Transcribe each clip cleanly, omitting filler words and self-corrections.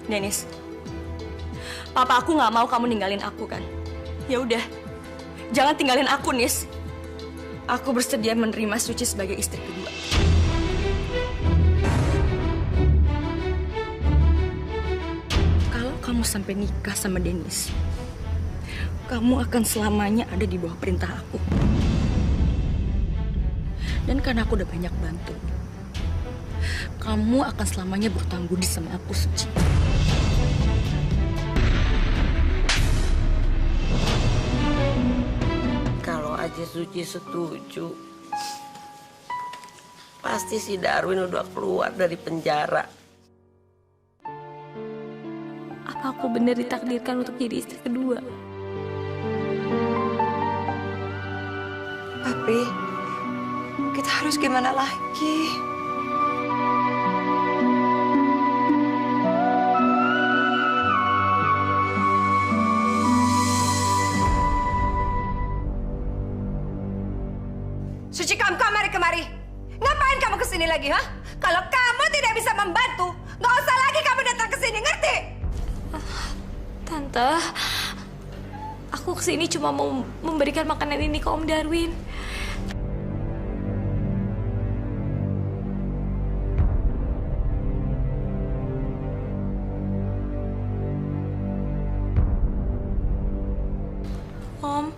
Dennis, papa aku nggak mau kamu ninggalin aku kan? Ya udah, jangan tinggalin aku, Nis. Aku bersedia menerima Suci sebagai istri kedua. Kalau kamu sampai nikah sama Dennis, kamu akan selamanya ada di bawah perintah aku. Dan karena aku udah banyak bantu, kamu akan selamanya berhutang budi sama aku, Suci. Kalau aja Suci setuju, pasti si Darwin udah keluar dari penjara. Apa aku benar ditakdirkan untuk jadi istri kedua? Papi, kita harus gimana lagi? Suci, kamu kemari. Ngapain kamu kesini lagi, ha? Kalau kamu tidak bisa membantu, nggak usah lagi kamu datang kesini, ngerti? Tante, aku kesini cuma mau memberikan makanan ini ke Om Darwin. Om,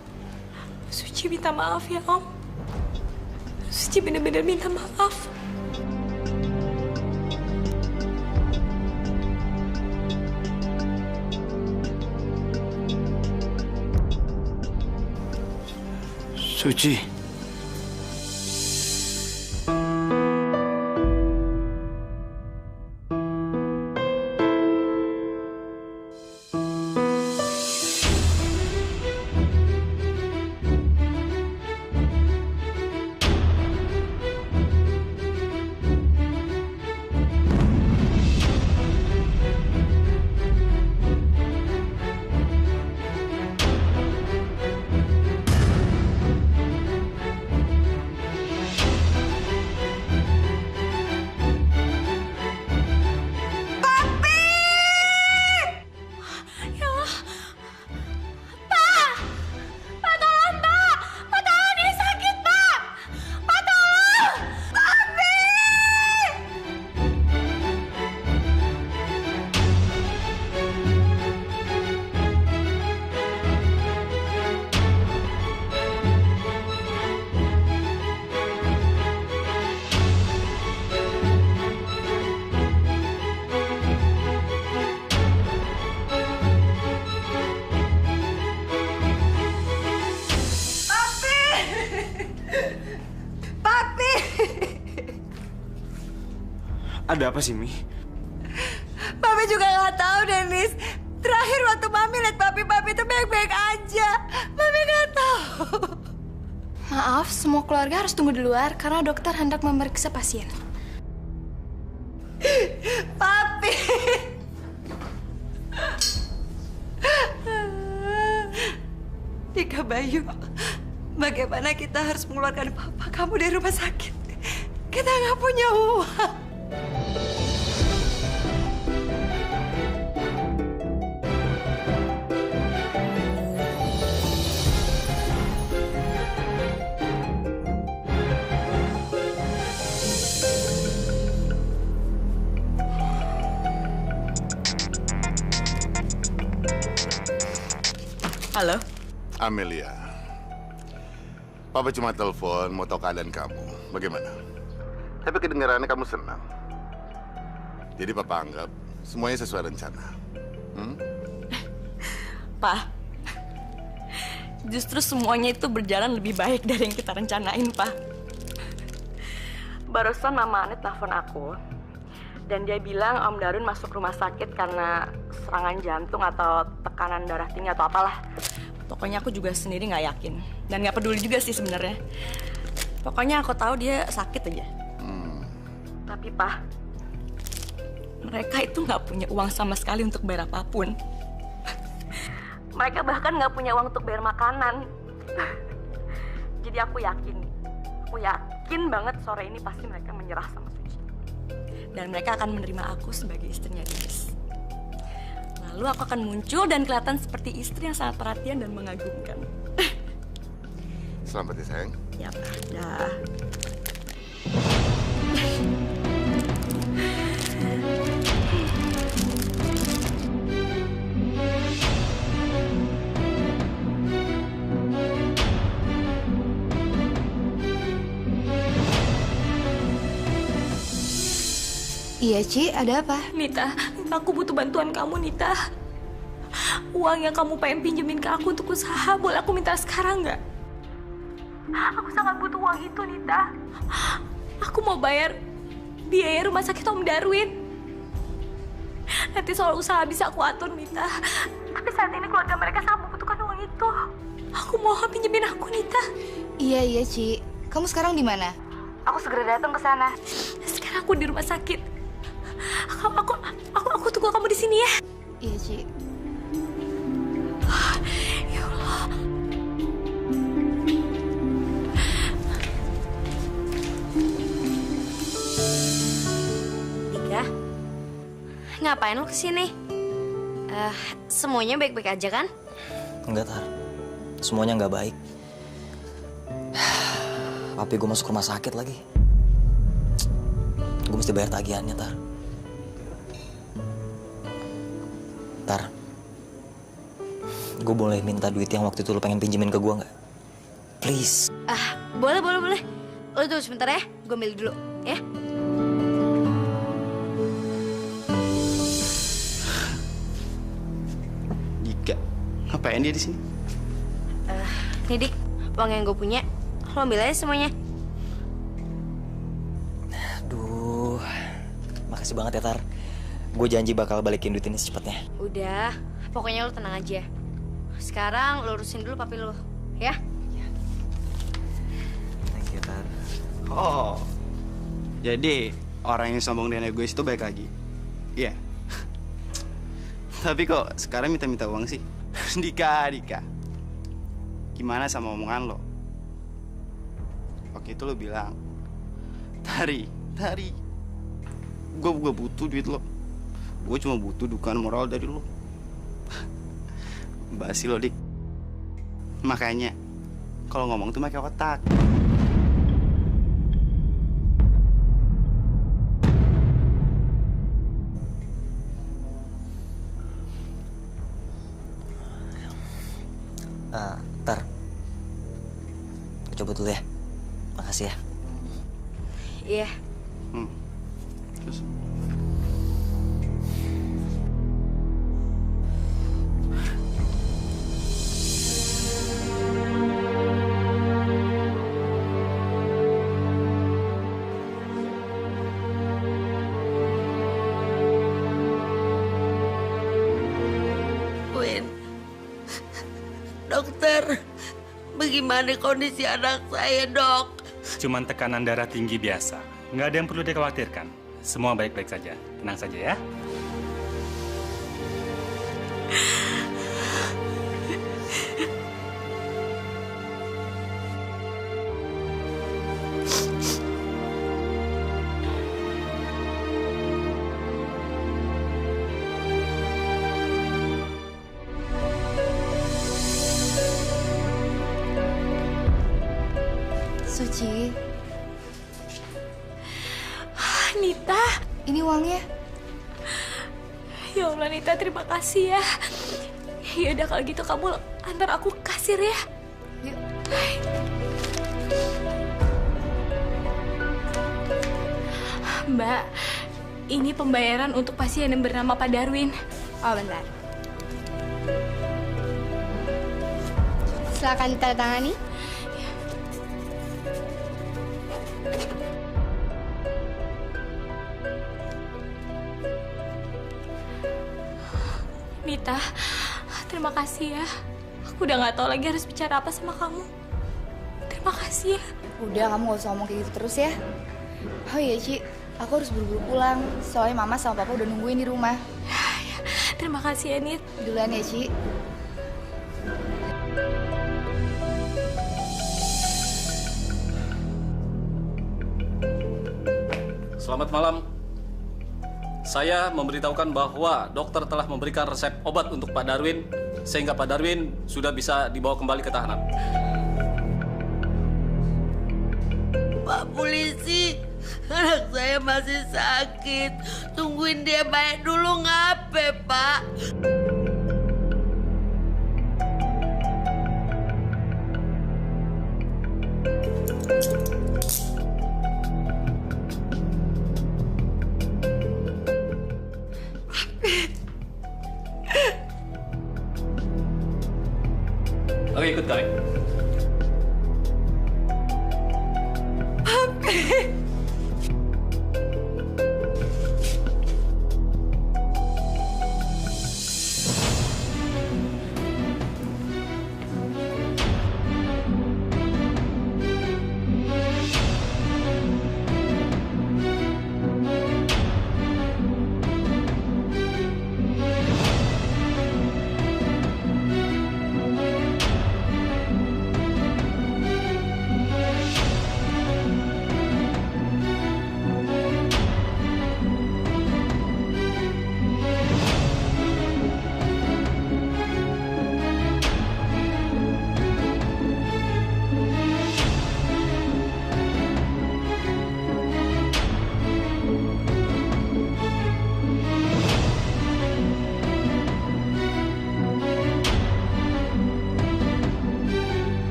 Suci minta maaf ya, Om. Suci benar-benar minta maaf. Suci. Ada apa sih, Mi? Papi juga nggak tahu, Dennis. Terakhir waktu Mami lihat papi itu baik-baik aja. Mami nggak tahu. Maaf, semua keluarga harus tunggu di luar karena dokter hendak memeriksa pasien. Papi. Tika Bayu, bagaimana kita harus mengeluarkan papa kamu dari rumah sakit? Kita nggak punya uang. Halo? Amelia, Papa cuma telepon mau tahu keadaan kamu. Bagaimana? Tapi kedengarannya kamu senang. Jadi Papa anggap semuanya sesuai rencana. Pak, justru semuanya itu berjalan lebih baik dari yang kita rencanain, Pak. Barusan Mama Anet telepon aku, dan dia bilang Om Darwin masuk rumah sakit karena serangan jantung atau tekanan darah tinggi atau apalah. Pokoknya aku juga sendiri nggak yakin dan nggak peduli juga sih sebenarnya. Pokoknya aku tahu dia sakit aja. Tapi Pak, mereka itu nggak punya uang sama sekali untuk bayar apapun. Mereka bahkan nggak punya uang untuk bayar makanan. Jadi aku yakin banget sore ini pasti mereka menyerah sama Suci. Dan mereka akan menerima aku sebagai istrinya Dennis. lalu aku akan muncul dan kelihatan seperti istri yang sangat perhatian dan mengagumkan. Selamat ya sayang. Ya, dah. Iya, Ci, ada apa? Nita, aku butuh bantuan kamu, Nita. Uang yang kamu pengen pinjemin ke aku untuk usaha, boleh aku minta sekarang nggak? Aku sangat butuh uang itu, Nita. Aku mau bayar biaya rumah sakit Om Darwin. Nanti soal usaha bisa aku atur, Nita. Tapi saat ini keluarga mereka sangat membutuhkan uang itu. Aku mohon pinjemin aku, Nita. Iya, Ci. Kamu sekarang di mana? Aku segera datang ke sana. Sekarang aku di rumah sakit. Aku tunggu kamu di sini ya. Iya, Ci. Ya Allah. Dika, ngapain lo kesini? Semuanya baik-baik aja kan? Enggak, Tar. Semuanya nggak baik. Papi gue masuk rumah sakit lagi. Gue mesti bayar tagihannya, Tar. Tar, gue boleh minta duit yang waktu itu lo pengen pinjemin ke gue nggak? Please. Boleh. Lo tunggu sebentar ya, gue ambil dulu, ya. Dika, ngapain dia di sini? Nih, Dik, uang yang gue punya, lo ambil aja semuanya. Aduh, makasih banget ya, Tar. Gue janji bakal balikin duit ini secepatnya. Udah, pokoknya lo tenang aja. Sekarang lo urusin dulu papi lo, ya? Thank you, Tar. Oh, jadi orang yang sombong dan egois itu baik lagi? Iya. Tapi kok sekarang minta uang sih? Dika. Gimana sama omongan lo? Waktu itu lo bilang, Tari, gue butuh duit lo. Gue cuma butuh dukungan moral dari lo. Basi lo, Dik. Makanya, kalau ngomong tuh pakai otak. Tar, gue coba dulu ya. Makasih ya. Iya. Terus? Win, dokter, bagaimana kondisi anak saya, Dok? Cuman tekanan darah tinggi biasa. Nggak ada yang perlu dikhawatirkan. Semua baik-baik saja. Tenang saja ya. Suci, Nita. ini uangnya. Ya Allah, Nita, terima kasih ya. Ya udah kalau gitu kamu antar aku ke kasir ya. Yuk. Mbak, ini pembayaran untuk pasien yang bernama Pak Darwin. Oh, bentar. Silakan ditandatangani. Nita, terima kasih ya. Aku udah nggak tahu lagi harus bicara apa sama kamu. Terima kasih ya. Udah, kamu gak usah ngomong kayak gitu terus ya. Oh iya, Ci. Aku harus buru-buru pulang. Soalnya Mama sama Papa udah nungguin di rumah. Ya, terima kasih ya, Nit. Duluan ya, Ci. Selamat malam. Saya memberitahukan bahwa dokter telah memberikan resep obat untuk Pak Darwin, sehingga Pak Darwin sudah bisa dibawa kembali ke tahanan. Pak polisi, anak saya masih sakit. Tungguin dia baik dulu, ngapain Pak? Oke, ikut kami.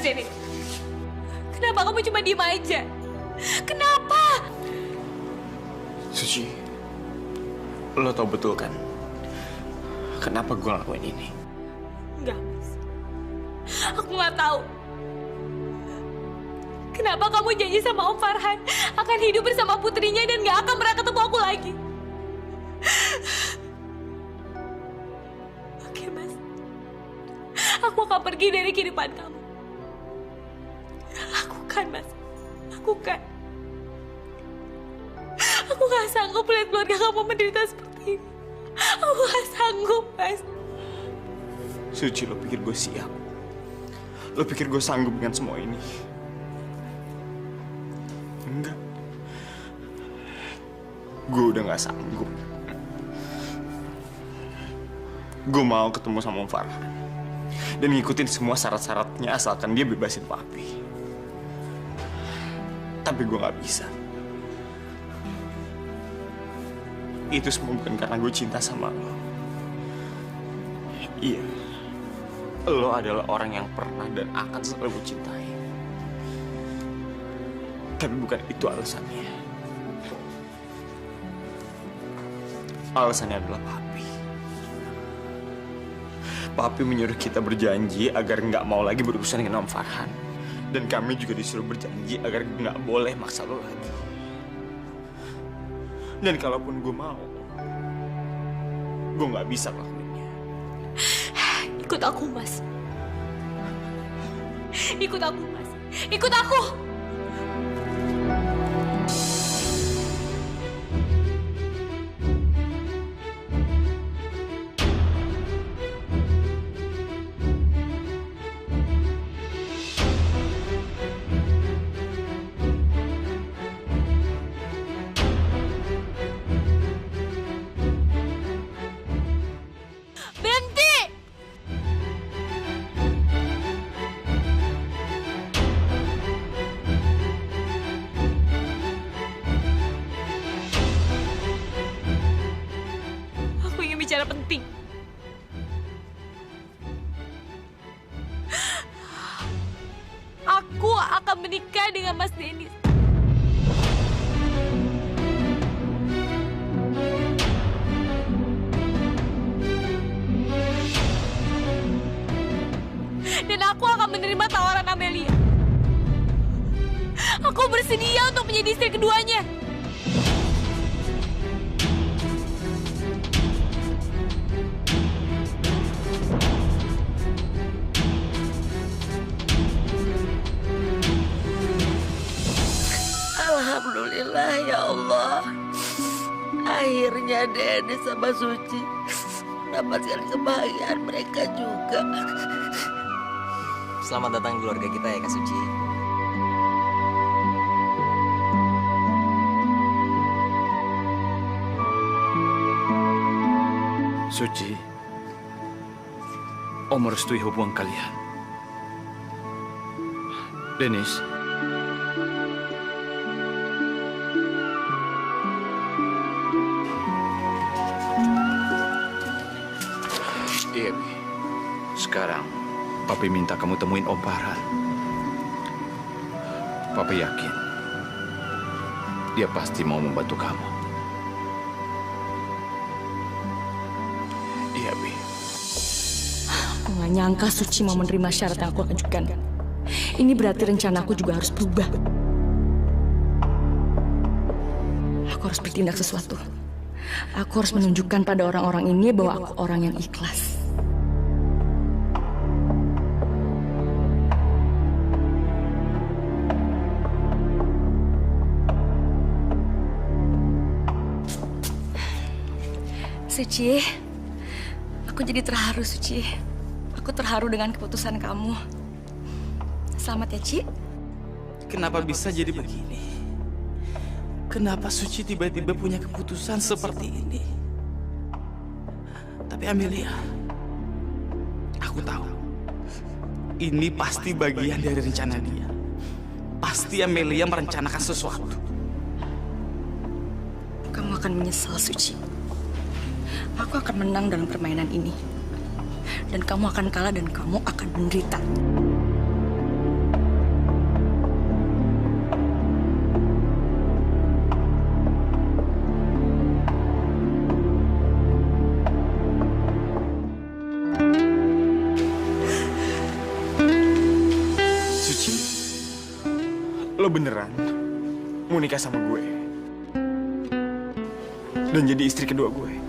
Jenny, kenapa kamu cuma diem aja? Kenapa? Suci, lo tau betul kan kenapa gue ngelakuin ini? Enggak, Mas. Aku nggak tahu. Kenapa kamu janji sama Om Farhan akan hidup bersama putrinya dan nggak akan pernah ketemu aku lagi? Oke, Mas. Aku akan pergi dari kehidupan kamu. Lakukan, Mas. Lakukan. Aku gak sanggup melihat keluarga kamu menderita seperti ini. Aku gak sanggup, Mas. Suci, lo pikir gue siap? Lo pikir gue sanggup dengan semua ini? Enggak. Gue udah gak sanggup. Gue mau ketemu sama Om Farhan dan ngikutin semua syarat-syaratnya asalkan dia bebasin Papi. Tapi gue gak bisa. Itu semua bukan karena gue cinta sama lo. Iya, lo adalah orang yang pernah dan akan selalu gue cintai. Tapi bukan itu alasannya. Alasannya adalah Papi. Papi menyuruh kita berjanji agar nggak mau lagi berurusan dengan Om Farhan. Dan kami juga disuruh berjanji agar nggak boleh maksa lo lagi. Dan kalaupun gue mau, gue nggak bisa ngelakuinnya. Ikut aku, Mas. Ikut aku, Mas. Ikut aku. Bicara penting. Aku akan menikah dengan Mas Dennis. Dan aku akan menerima tawaran Amelia. Aku bersedia untuk menjadi istri keduanya. Alhamdulillah ya Allah. Akhirnya Dennis sama Suci mendapatkan kebahagiaan mereka juga. Selamat datang di keluarga kita ya, Kak Suci. Suci, Om merestui hubungan kalian. Dennis, iya, Bi. Sekarang, Papi minta kamu temuin Om Farhan. Papi yakin dia pasti mau membantu kamu. Iya, Bi. Aku nggak nyangka Suci mau menerima syarat yang aku ajukan. Ini berarti rencana aku juga harus berubah. Aku harus bertindak sesuatu. Aku harus menunjukkan pada orang-orang ini bahwa aku orang yang ikhlas. Suci, aku jadi terharu, Suci. Aku terharu dengan keputusan kamu. Selamat ya, Ci. Kenapa bisa jadi begini? Kenapa Suci tiba-tiba punya keputusan seperti ini? Tapi Amelia, aku tahu. Ini pasti bagian dari rencana dia. Pasti Amelia merencanakan sesuatu. Kamu akan menyesal, Suci. Aku akan menang dalam permainan ini. Dan kamu akan kalah dan kamu akan menderita. Suci, lo beneran mau nikah sama gue? Dan jadi istri kedua gue?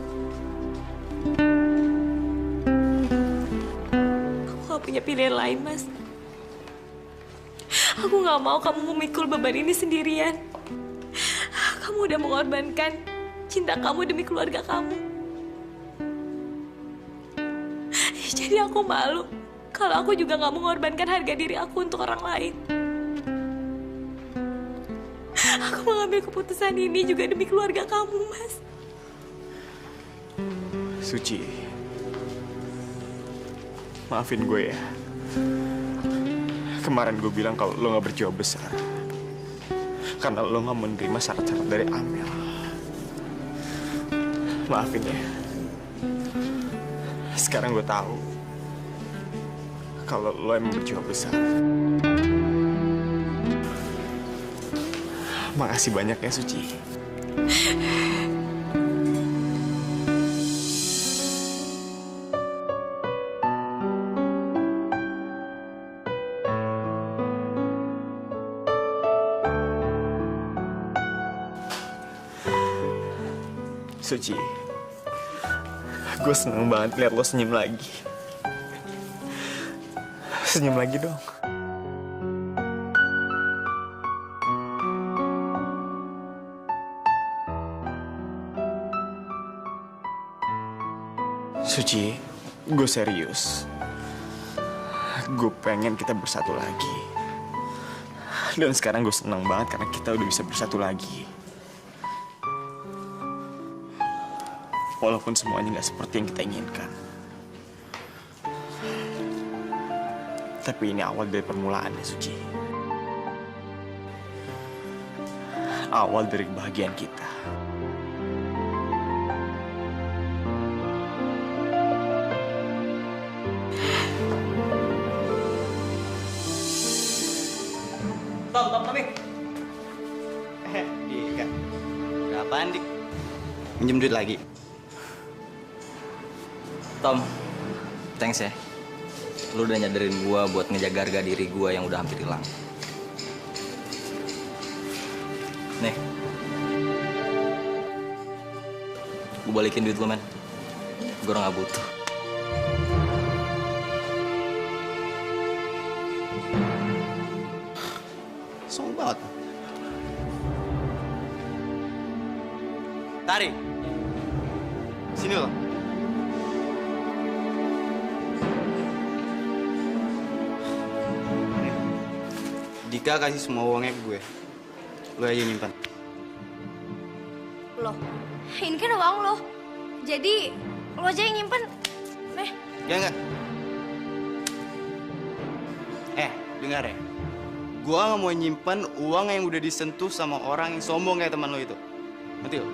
Punya pilihan lain, Mas. Aku nggak mau kamu memikul beban ini sendirian. Kamu udah mengorbankan cinta kamu demi keluarga kamu. Jadi aku malu kalau aku juga nggak mengorbankan harga diri aku untuk orang lain. Aku mengambil keputusan ini juga demi keluarga kamu, Mas. Suci, maafin gue ya. Kemarin gue bilang kalau lo gak berjiwa besar karena lo gak menerima syarat-syarat dari Amel. Maafin ya. Sekarang gue tahu kalau lo emang berjiwa besar. Makasih banyak ya, Suci. Suci, gue seneng banget lihat lo senyum lagi. Senyum lagi dong. Suci, gue serius. Gue pengen kita bersatu lagi. Dan sekarang gue seneng banget karena kita udah bisa bersatu lagi. Walaupun semuanya nggak seperti yang kita inginkan. Tapi ini awal dari permulaan ya, Suci. Awal dari kebahagiaan kita. Tom, Dik. Dika. Ada apaan, Dik? Minjem duit lagi. Tom, thanks ya. Lu udah nyadarin gua buat ngejaga harga diri gua yang udah hampir hilang. Nih. Gua balikin duit lu, men. Gua nggak butuh. Sombong banget. Tari. Sini lo. Dika kasih semua uangnya ke gue. Lo aja nyimpan. Loh, ini kan uang lo. Jadi lo aja yang nyimpen. Nih. Ya enggak? Dengar ya. Gue gak mau nyimpan uang yang udah disentuh sama orang yang sombong kayak teman lo itu. Ngerti lo?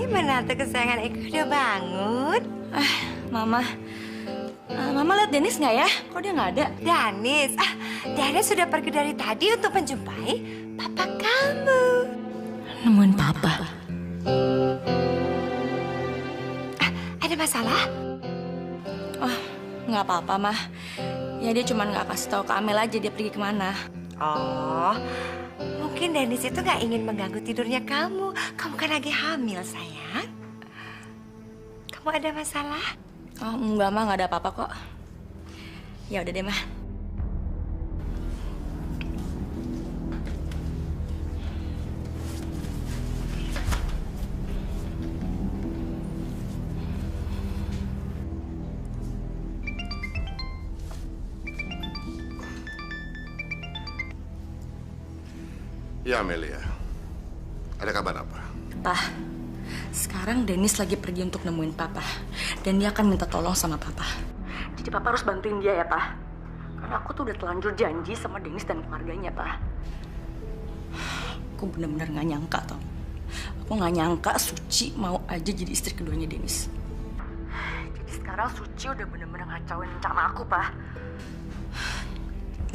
Menantu kesayangan Eko udah bangun. Mama. Mama lihat Dennis nggak ya? Kok dia nggak ada? Dennis sudah pergi dari tadi untuk menjumpai papa kamu. Nemuin papa. Ada masalah? Oh, nggak apa-apa, Mah. Ya dia cuma nggak kasih tahu ke Amel aja dia pergi kemana. Oh, mungkin Dennis itu nggak ingin mengganggu tidurnya kamu. Kamu kan lagi hamil, sayang. Kamu ada masalah? Oh, enggak, Mah. Nggak ada apa-apa kok. Ya udah deh, Mah. Ya, Amelia. Ada kabar apa? Pah, sekarang Dennis lagi pergi untuk nemuin Papa. Dan dia akan minta tolong sama Papa. Jadi Papa harus bantuin dia ya, Pak. Karena aku tuh udah telanjur janji sama Dennis dan keluarganya, Pak. Aku benar-benar gak nyangka, tau. Aku gak nyangka Suci mau aja jadi istri keduanya Dennis. Jadi sekarang Suci udah benar-benar ngacauin rencana aku, Pak.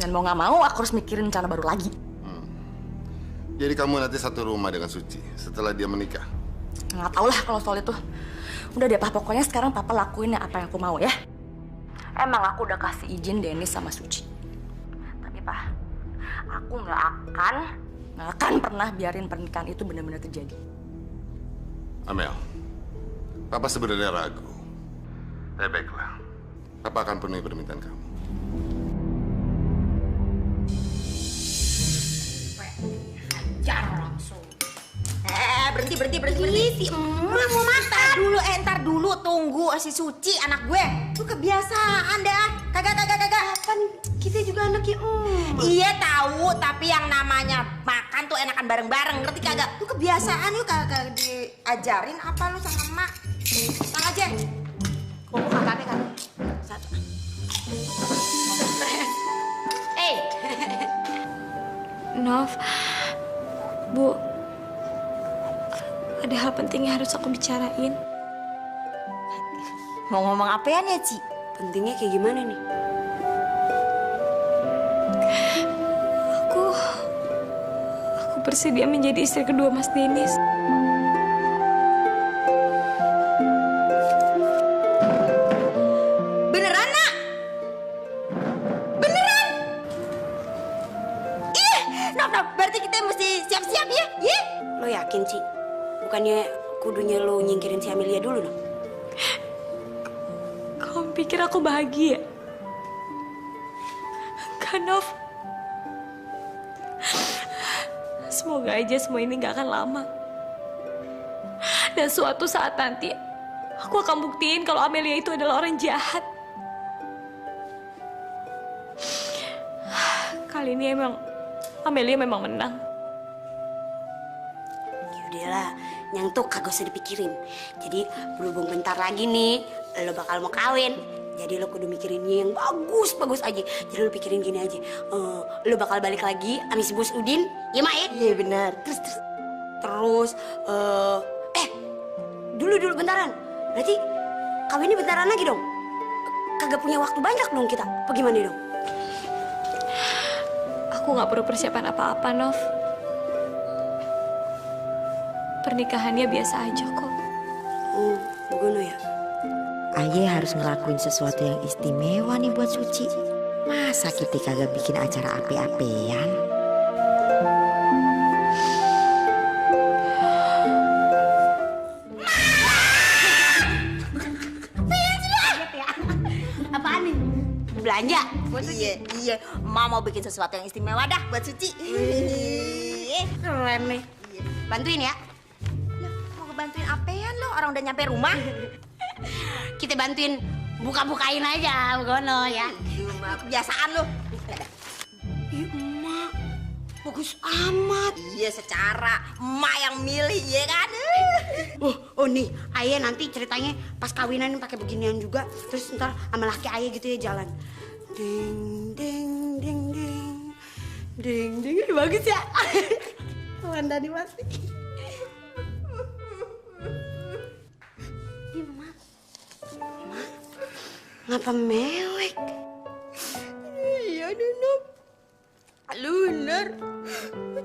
Dan mau gak mau, aku harus mikirin rencana baru lagi. Jadi kamu nanti satu rumah dengan Suci setelah dia menikah? Nggak tau lah kalau soal itu. Udah deh, Pak. Pokoknya sekarang Papa lakuin apa yang aku mau ya. Emang aku udah kasih izin Dennis sama Suci. Tapi, Pak, aku nggak akan pernah biarin pernikahan itu benar-benar terjadi. Amel, Papa sebenarnya ragu. Baiklah, Papa akan penuhi permintaan kamu. Langsung. Berhenti. Si emak mau makan. Ntar dulu, tunggu si Suci anak gue. Tuh kebiasaan dah. Kagak. Kan kita juga anaknya Iya tahu, tapi yang namanya makan tuh enakan bareng-bareng, ngerti kagak? Tuh kebiasaan lu kagak diajarin apa lu sama emak. Sang aja. Kok makannya kan? Satu. Nov, Bu, ada hal penting yang harus aku bicarain. Mau ngomong apaan ya, Ci? Pentingnya kayak gimana nih? Aku bersedia menjadi istri kedua Mas Dennis. Beneran, Nak? Beneran? Nov, berarti kita mesti siap-siap ya? Lo yakin, Ci? Bukannya kudunya lo nyingkirin si Amelia dulu, Nov? Kamu pikir aku bahagia? Kan, Nov? Semoga aja semua ini gak akan lama. Dan suatu saat nanti, aku akan buktiin kalau Amelia itu adalah orang jahat. Kali ini Amelia memang menang. Yaudahlah, yang tuh kagak usah dipikirin. Jadi berhubung bentar lagi nih, lo bakal mau kawin. Jadi lo kudu mikirin yang bagus aja. Jadi lo pikirin gini aja, lo bakal balik lagi sama si Bos Udin, ya Mak ya? Iya benar. Terus, dulu bentaran. Berarti kawinnya bentaran lagi dong? Kagak punya waktu banyak dong kita? Apa gimana dong? Aku gak perlu persiapan apa-apa, Nov. Pernikahannya biasa aja kok. Begono ya? Aye harus ngelakuin sesuatu yang istimewa nih buat Suci. Masa kita kagak bikin acara ape-apean? Apaan nih? Belanja? Iya. Mama mau bikin sesuatu yang istimewa dah buat Suci. Keren nih. Bantuin ya. Mau ngebantuin apean lo? Orang udah nyampe rumah. Kita bantuin buka-bukain aja, begono ya. Kebiasaan lo. Ih, emak. Bagus amat. Iya, secara emak yang milih, ya kan? Oh nih, Ayah nanti ceritanya pas kawinan pakai beginian juga. Terus ntar sama laki Ayah gitu ya jalan. Ding, ding, ding, ding. Ding, ding. Bagus ya? Wandani pasti. Mak. Ngapa mewek? Iya, Nunuk. Lunar.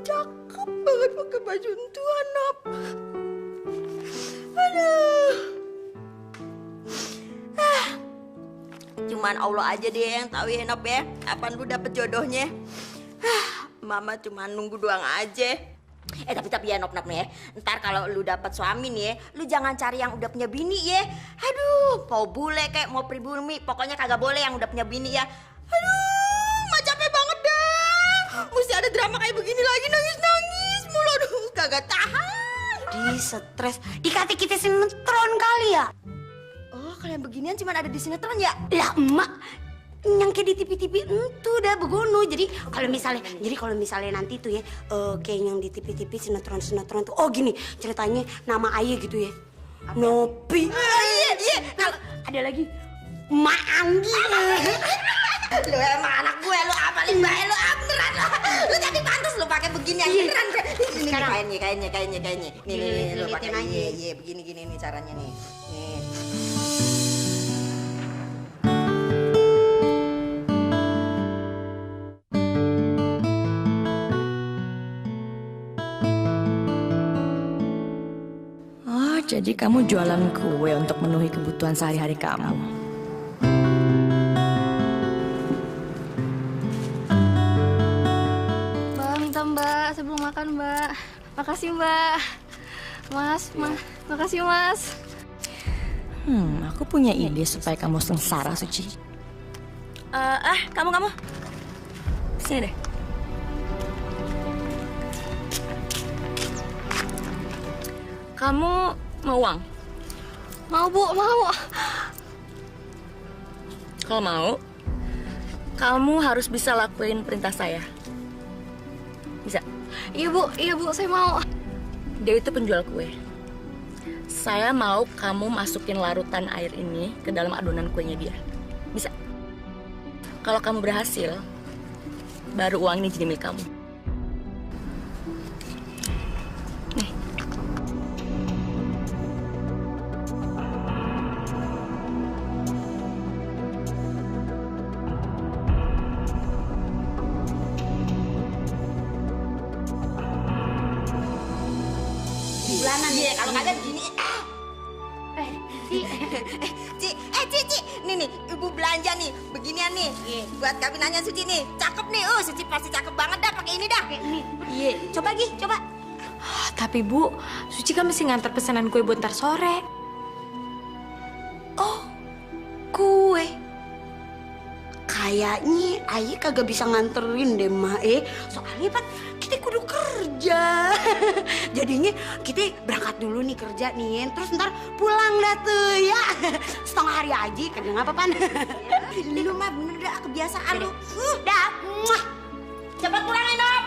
Cakep banget pakai baju entuan, Nop. Aduh. Cuman Allah aja deh yang tahu ya, Nop ya. Kapan lu dapet jodohnya? Mama cuma nunggu doang aja. Tapi ya Nop nih ya. Ntar kalau lu dapet suami nih ya, lu jangan cari yang udah punya bini ya. Aduh, mau bule kayak mau pribumi, pokoknya kagak boleh yang udah punya bini ya. Aduh, mah capek banget dah. Mesti ada drama kayak begini lagi, nangis-nangis mulu. Aduh, kagak tahan. Di stres, dikata kita sinetron kali ya. Oh, kalian beginian cuma ada di sinetron ya? Lah, emak. Yang kayak di TV-TV itu udah begono. Jadi kalau misalnya nanti tuh ya kayak yang di TV-TV sinetron tuh, oh gini ceritanya nama Ayah gitu ya. Apa? Nopi. Iya. Kalau ada lagi Mak Anggi. Lu emang anak gue, lu apalin bae lu beneran lu. Lu jadi pantas lu pakai beginian beneran. Ini kayaknya. Nih lu pakai aja. Iya, begini nih caranya nih. Nih. Jadi kamu jualan kue untuk memenuhi kebutuhan sehari-hari kamu. Mbak, minta Mbak sebelum makan Mbak. Makasih Mbak. Mas, makasih Mas. Aku punya ide supaya kamu sengsara, Suci. Kamu. Sini deh. Kamu mau uang? Mau Bu, mau. Kalau mau, kamu harus bisa lakuin perintah saya. Bisa? Iya Bu, saya mau. Dia itu penjual kue. Saya mau kamu masukin larutan air ini ke dalam adonan kuenya dia. Bisa? Kalau kamu berhasil, baru uang ini jadi milik kamu. Kalau kagak gini. Ci. Nih, Ibu belanja nih, beginian nih. Buat kawinannya Suci nih. Cakep nih. Suci pasti cakep banget dah pakai ini dah. Iya, coba. Tapi Bu, Suci kan mesti ngantar pesanan kue buat ntar sore. Oh, kue. Kayaknya Ayah kagak bisa nganterin deh, Ma. Soalnya kan kita kudu kerja. Jadinya kita berangkat dulu nih kerja nih, terus ntar pulang dah tuh ya. Setengah hari aja, kagak apa-apa. Lu mah bener dah kebiasaan lu. Dah. Cepat pulang ya, Nop.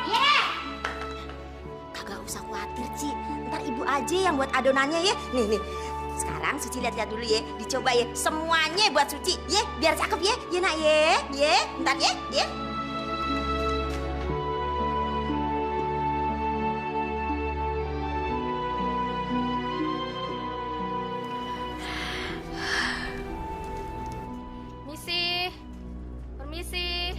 Kagak usah khawatir, Ci. Ntar Ibu aja yang buat adonannya ya. Nih. Sekarang Suci lihat dulu ya, dicoba ya. Semuanya buat Suci, ya. Biar cakep ya. Ya nak ya. Ntar ya. Permisi.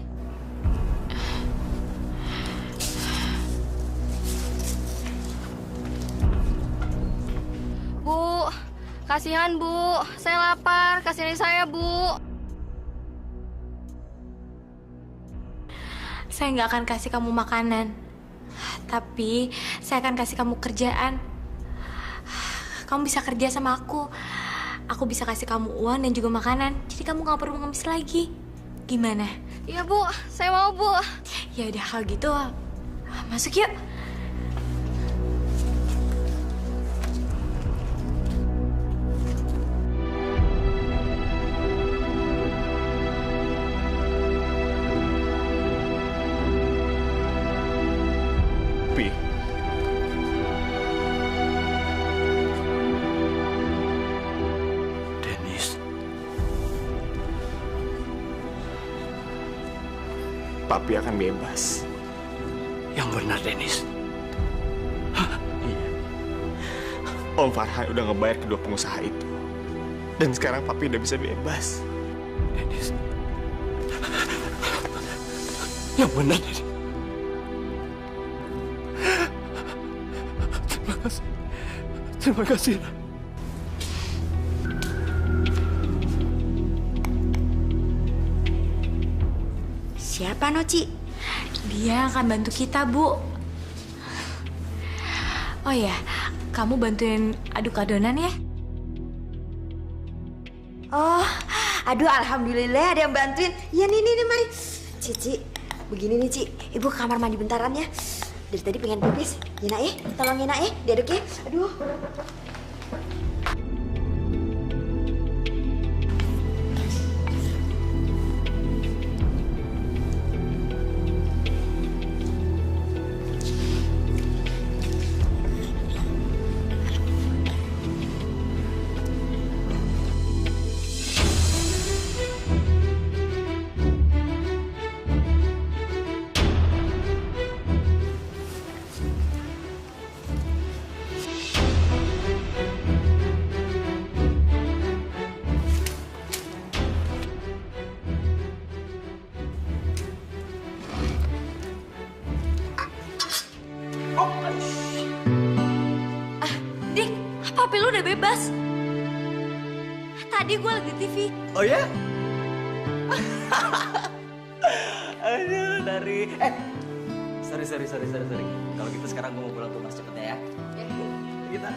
Bu, kasihan Bu. Saya lapar, kasihin saya Bu. Saya nggak akan kasih kamu makanan, tapi saya akan kasih kamu kerjaan. Kamu bisa kerja sama aku. Aku bisa kasih kamu uang dan juga makanan. Jadi kamu nggak perlu ngemis lagi. Gimana? Iya Bu, saya mau Bu. Ya udah kalau gitu, masuk yuk. Papi akan bebas. Yang benar, Dennis. Iya. Om Farhan udah ngebayar kedua pengusaha itu. Dan sekarang Papi udah bisa bebas. Dennis. Yang benar, Dennis. Terima kasih. Terima kasih. Siapa Noci? Dia akan bantu kita, Bu. Oh ya, kamu bantuin aduk adonan ya? Oh, aduh alhamdulillah ada yang bantuin. Ya nih mari. Cici, begini nih Ci, Ibu ke kamar mandi bentaran ya. Dari tadi pengen pipis. Ya nak tolong ya nak diaduk ya. Aduh. Papi lu udah bebas. Tadi gue lagi di TV. Oh ya? Aduh, dari... Sorry. Kalau gitu sekarang gue mau pulang tuh mas cepetnya ya. Kita.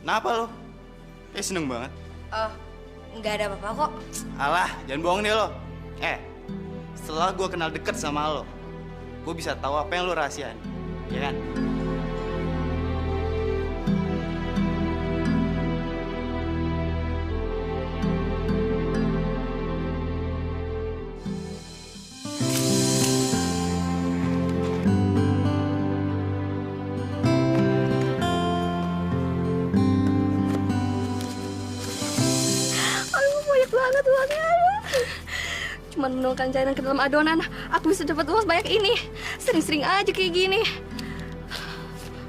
Kenapa lo? Seneng banget. Nggak ada apa-apa kok. Alah, jangan bohong deh lo. Setelah gue kenal deket sama lo, gue bisa tahu apa yang lo rahasiain, ya kan? Aduh, banyak banget uangnya. Cuma menuangkan cairan ke dalam adonan, aku bisa dapat uang sebanyak ini. Sering-sering aja kayak gini.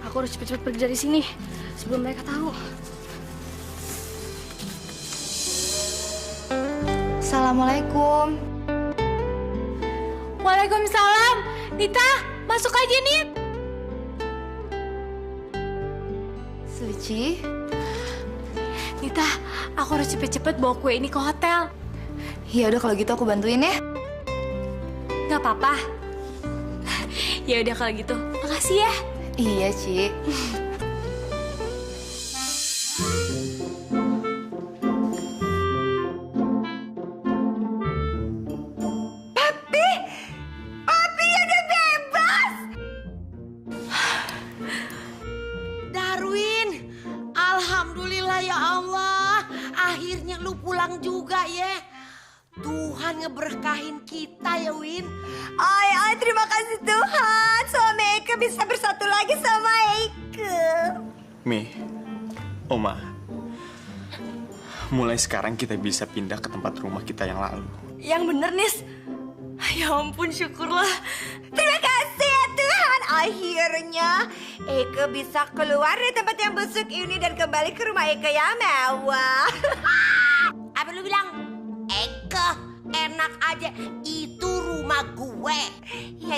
Aku harus cepet-cepet pergi dari sini sebelum mereka tahu. Assalamualaikum. Waalaikumsalam. Nita, masuk aja Nit. Suci. Nita, aku harus cepet-cepet bawa kue ini ke hotel. Ya udah kalau gitu aku bantuin ya. Gak apa-apa. Ya udah kalau gitu, makasih ya. Iya, Ci. Papi udah bebas. Darwin, alhamdulillah ya Allah. Akhirnya lu pulang juga ya. Tuhan ngeberkahin kita ya Win. Ay, terima kasih Tuhan. Suami Eke bisa bersatu lagi sama Eke. Mi, Oma, mulai sekarang kita bisa pindah ke tempat rumah kita yang lalu. Yang bener, Nis. Ya ampun, syukurlah. Terima kasih ya Tuhan. Akhirnya Eke bisa keluar dari tempat yang busuk ini dan kembali ke rumah Eke yang mewah. Apa lu bilang? Eke, enak aja. Itu rumah gue. Iya.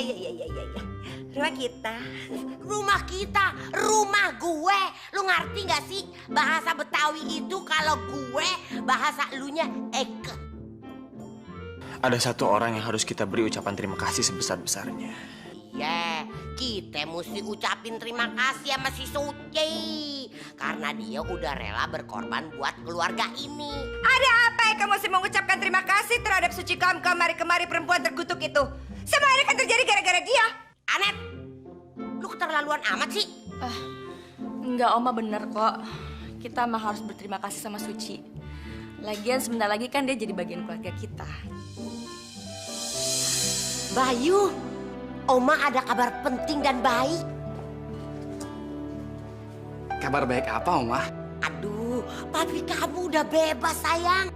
Rumah kita. Rumah kita, rumah gue. Lu ngerti gak sih bahasa Betawi itu kalau gue bahasa elunya Eke. Ada satu orang yang harus kita beri ucapan terima kasih sebesar-besarnya. Iya, kita mesti ucapin terima kasih sama si Suci. Karena dia udah rela berkorban buat keluarga ini. Ada apa yang kamu mesti mengucapkan terima kasih terhadap Suci kemari perempuan terkutuk itu? Semua ini kan terjadi gara-gara dia. Anet, lu keterlaluan amat sih. Enggak, Oma bener kok. Kita mah harus berterima kasih sama Suci. Lagian sebentar lagi kan dia jadi bagian keluarga kita. Bayu, Oma ada kabar penting dan baik. Kabar baik apa, Oma? Aduh, papi kamu udah bebas, sayang.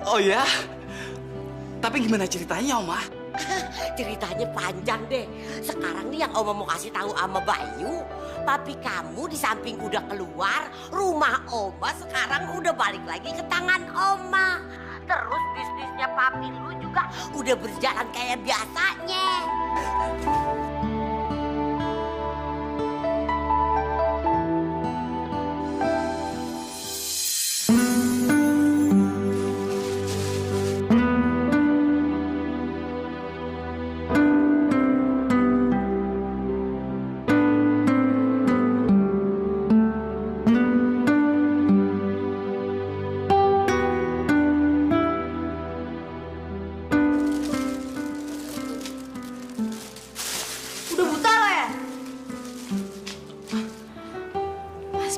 Oh ya? Tapi gimana ceritanya, Oma? Ceritanya panjang deh. Sekarang nih yang Oma mau kasih tahu sama Bayu, papi kamu di samping udah keluar, rumah Oma sekarang udah balik lagi ke tangan Oma. Terus bisnisnya papi lu juga udah berjalan kayak biasanya.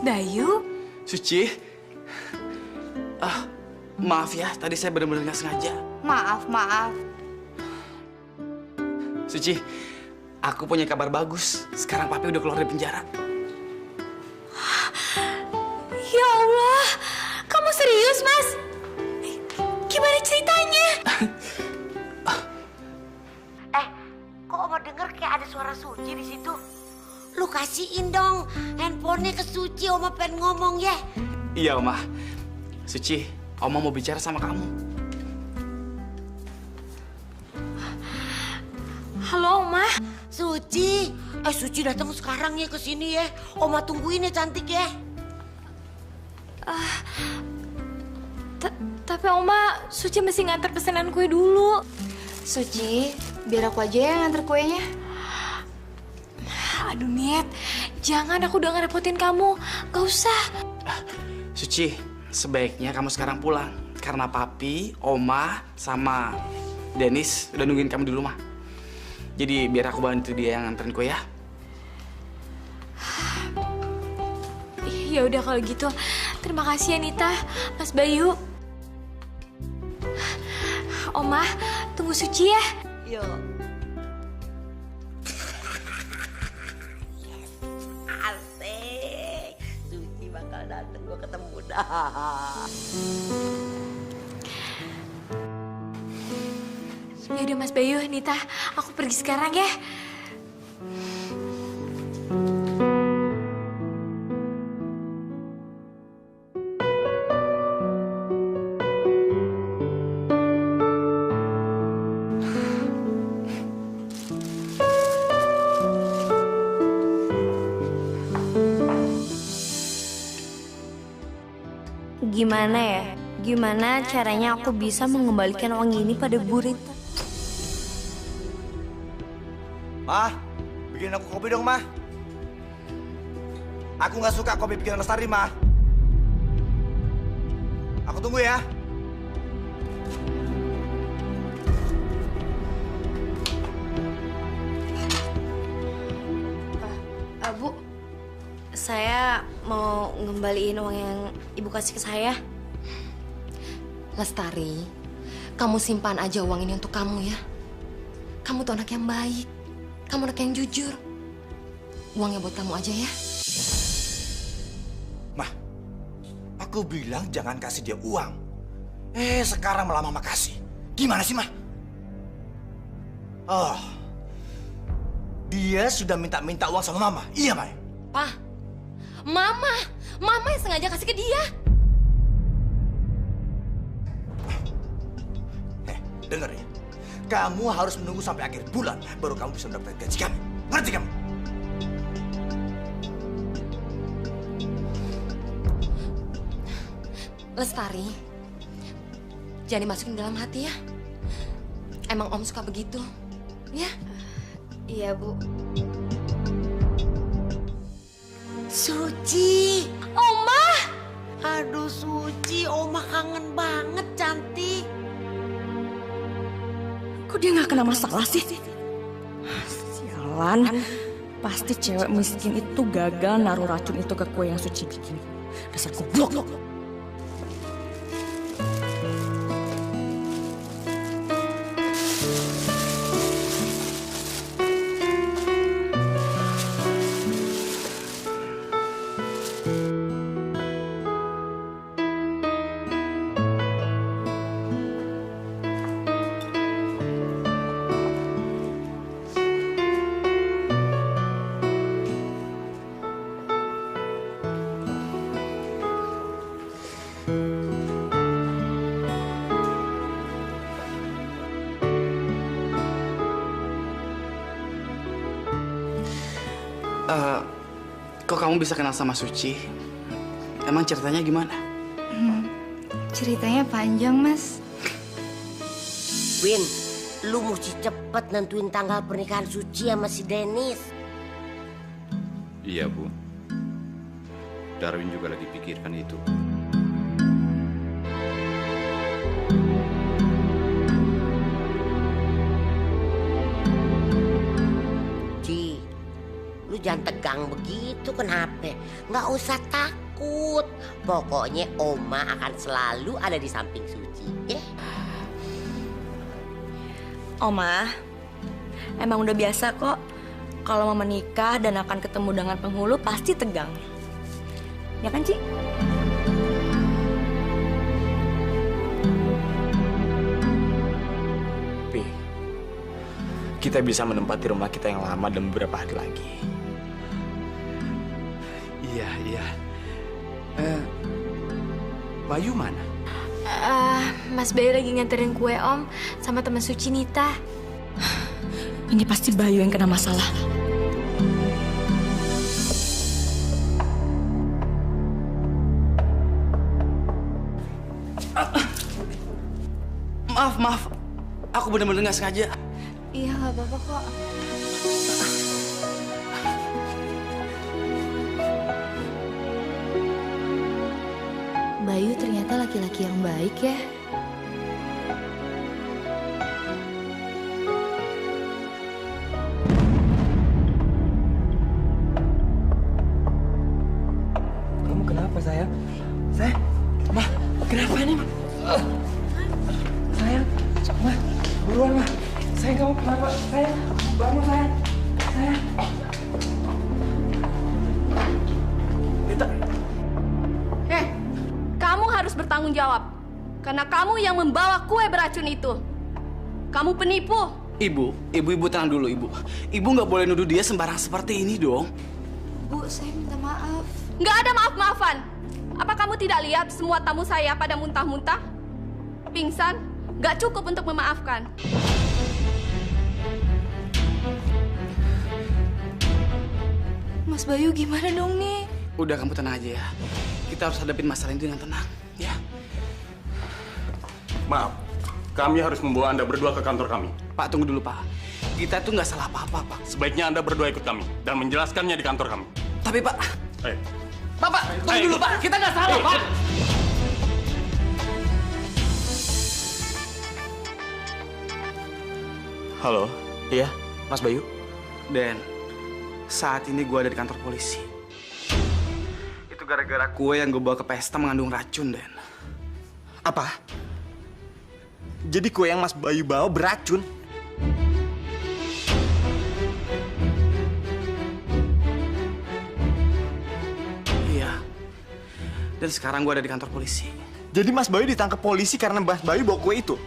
Bayu? Suci? Maaf ya, tadi saya benar-benar nggak sengaja. Maaf. Suci, aku punya kabar bagus. Sekarang papi udah keluar dari penjara. Ya Allah, kamu serius, Mas? Gimana ceritanya? Kok Oma denger kayak ada suara Suci di situ? Lu kasihin dong handphonenya ke Suci, Oma pengen ngomong ya. Iya, Oma. Suci, Oma mau bicara sama kamu. Halo, Oma. Suci, Suci datang sekarang ya ke sini ya. Oma tungguin ya, cantik ya. Tapi Oma, Suci mesti nganter pesanan kue dulu. Suci, biar aku aja yang nganter kuenya. Aduh, Niet. Jangan, aku udah ngerepotin kamu. Gak usah. Suci, sebaiknya kamu sekarang pulang. Karena papi, Oma, sama Dennis udah nungguin kamu di rumah. Jadi biar aku bantu dia yang nganterin kue ya. Ya udah kalau gitu. Terima kasih ya, Nita. Mas Bayu. Oma, tunggu Suci ya. Yuk. Asik. Suci bakal dateng, gue ketemu dah. Ya udah Mas Bayu, Nita, aku pergi sekarang ya. Gimana ya? Gimana caranya aku bisa mengembalikan uang ini pada Bu Rita? Mah, bikin aku kopi dong, Mah. Aku nggak suka kopi bikinan Lestari, Mah. Aku tunggu ya. Bu, saya mau ngembaliin uang yang Ibu kasih ke saya. Lestari, kamu simpan aja uang ini untuk kamu ya. Kamu tuh anak yang baik. Kamu anak yang jujur. Uangnya buat kamu aja ya. Mah, aku bilang jangan kasih dia uang. Sekarang malah Mama kasih. Gimana sih, Mah? Oh, dia sudah minta-minta uang sama Mama. Iya, Mah? Mama yang sengaja kasih ke dia. Dengar ya, kamu harus menunggu sampai akhir bulan baru kamu bisa mendapatkan gaji kamu. Ngerti kamu? Lestari, jangan dimasukin dalam hati ya. Emang Om suka begitu, ya? Iya, Bu. Suci! Oma! Aduh Suci, Oma kangen banget cantik. Kok dia nggak kena masalah sih? Sialan. Pasti cewek miskin itu gagal naruh racun itu ke kue yang Suci bikin. Dasar goblok. Kok kamu bisa kenal sama Suci? Emang ceritanya gimana? Ceritanya panjang, Mas. Win, lu mesti cepet nentuin tanggal pernikahan Suci sama si Dennis. Iya, Bu. Darwin juga lagi pikirkan itu. Jangan tegang begitu, kenapa? Nggak usah takut. Pokoknya Oma akan selalu ada di samping Suci, ya? Oma, emang udah biasa kok. Kalau mau menikah dan akan ketemu dengan penghulu pasti tegang. Ya kan, Ci? Pi, kita bisa menempati rumah kita yang lama dan beberapa hari lagi. Iya. Bayu mana? Mas Bayu lagi nganterin kue Om sama teman Suci Nita. Ini pasti Bayu yang kena masalah. Maaf. Aku benar-benar nggak sengaja. Iya, nggak apa-apa kok. Bayu ternyata laki-laki yang baik ya. Kamu kenapa, sayang? Sayang, Ma, kenapa nih, Ma? Sayang, Ma, buruan, Ma. Sayang, kamu kenapa? Sayang, bangun, sayang. Sayang. Kamu harus bertanggung jawab. Karena kamu yang membawa kue beracun itu. Kamu penipu. Ibu tenang dulu, Ibu. Ibu nggak boleh nuduh dia sembarang seperti ini dong. Bu, saya minta maaf. Nggak ada maaf-maafan. Apa kamu tidak lihat semua tamu saya pada muntah-muntah? Pingsan? Nggak cukup untuk memaafkan. Mas Bayu gimana dong nih? Udah, kamu tenang aja ya. Kita harus hadapin masalah ini dengan tenang, ya. Maaf, kami harus membawa Anda berdua ke kantor kami. Pak, tunggu dulu, Pak. Kita tuh nggak salah apa-apa, Pak. Sebaiknya Anda berdua ikut kami dan menjelaskannya di kantor kami. Tapi, Pak... Pak, tunggu dulu, Pak. Kita nggak salah, Pak. Halo, iya, Mas Bayu. Den, saat ini gue ada di kantor polisi. Itu gara-gara kue yang gue bawa ke pesta mengandung racun, Den. Apa? Jadi kue yang Mas Bayu bawa beracun? Iya. Dan sekarang gue ada di kantor polisi. Jadi Mas Bayu ditangkap polisi karena Mas Bayu bawa kue itu?